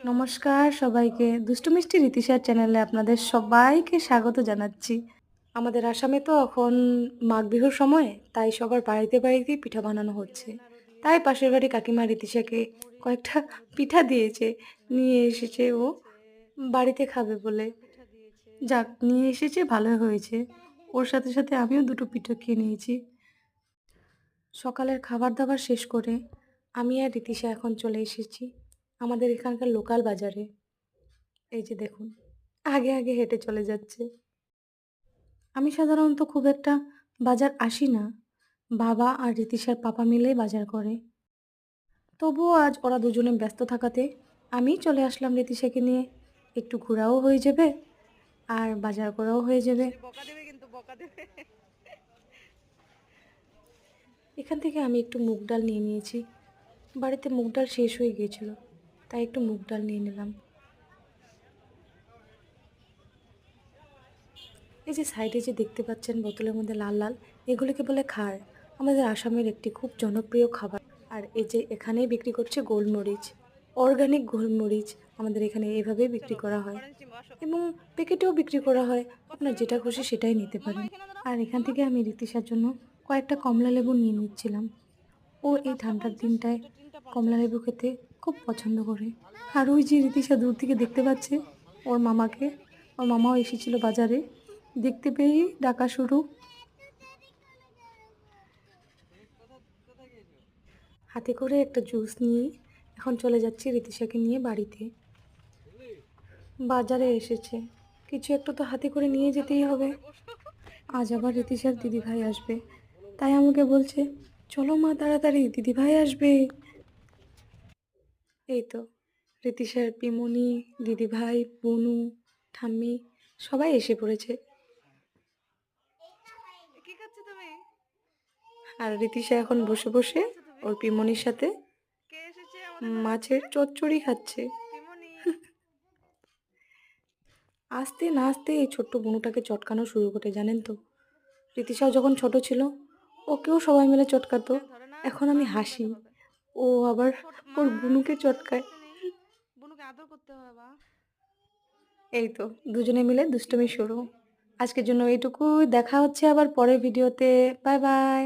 নমস্কার সবাইকে। দুষ্টু মিষ্টি রীতিশার চ্যানেলে আপনাদের সবাইকে স্বাগত জানাচ্ছি। আমাদের আসামে তো এখন মাঘ বিহুর সময়, তাই সবার বাড়িতে বাড়িতেই পিঠা বানানো হচ্ছে। তাই পাশের বাড়ি কাকিমা রীতিশাকে কয়েকটা পিঠা দিয়েছে, নিয়ে এসেছে ও বাড়িতে খাবে বলে। যাক, নিয়ে এসেছে ভালোই হয়েছে। ওর সাথে সাথে আমিও দুটো পিঠা খেয়ে নিয়েছি। সকালের খাবার দাবার শেষ করে আমি আর রীতিশা এখন চলে এসেছি আমাদের এখানকার লোকাল বাজারে। এই যে দেখুন, আগে আগে হেঁটে চলে যাচ্ছে। আমি সাধারণত খুব একটা বাজার আসি না। বাবা আর রীতিশার পাপা মিলেই বাজার করে। তবুও আজ ওরা দুজনে ব্যস্ত থাকাতে আমিই চলে আসলাম রীতিশাকে নিয়ে। একটু ঘোরাও হয়ে যাবে আর বাজার করাও হয়ে যাবে। এখান থেকে আমি একটু মুগ ডাল নিয়ে নিয়েছি। বাড়িতে মুগ ডাল শেষ হয়ে গিয়েছিল, তাই একটু মুগ ডাল নিয়ে নিলাম। এই যে সাইডে যে দেখতে পাচ্ছেন বোতলের মধ্যে লাল লাল, এগুলোকে বলে খার। আমাদের আসামের একটি খুব জনপ্রিয় খাবার। আর এই যে এখানেই বিক্রি করছে গোলমরিচ, অর্গানিক গোলমরিচ। আমাদের এখানে এইভাবেই বিক্রি করা হয় এবং প্যাকেটেও বিক্রি করা হয়। আপনার যেটা খুশি সেটাই নিতে পারেন। আর এখান থেকে আমি রীতিশার জন্য কয়েকটা কমলা লেবু নিয়ে নিচ্ছিলাম। ও এই ঠান্ডার দিনটায় কমলা লেবু খেতে খুব পছন্দ করে। আর ওই যে রীতিশা দূর থেকে দেখতে পাচ্ছে ওর মামাকে, ওর মামাও এসেছিল বাজারে, দেখতে পেয়েই ডাকা শুরু। হাতে করে একটা জুস নিয়ে এখন চলে যাচ্ছি রীতিশাকে নিয়ে বাড়িতে। বাজারে এসেছে, কিছু একটা তো হাতে করে নিয়ে যেতেই হবে। আজ আবার রীতিশার দিদিভাই আসবে, তাই আমাকে বলছে চলো মা তাড়াতাড়ি, দিদিভাই আসবে। এই তো রীতিশার পিমনি, দিদিভাই, বুনু, ঠাম্মি সবাই এসে পড়েছে। আর রীতিশা এখন বসে বসে ওর পিমনির সাথে মাছের চচ্চড়ি খাচ্ছে। আস্তে না আস্তে এই ছোট্ট বুনুটাকে চটকানো শুরু করে, জানেন তো। রীতিশাও যখন ছোট ছিল ওকেও সবাই মিলে চটকাতো। এখন আমি হাসি, ও আবার ওর বুনুকে চটকায়। এই তো দুজনে মিলে দুষ্টুমি শুরু। আজকের জন্য এইটুকুই, দেখা হচ্ছে আবার পরের ভিডিওতে। Bye bye.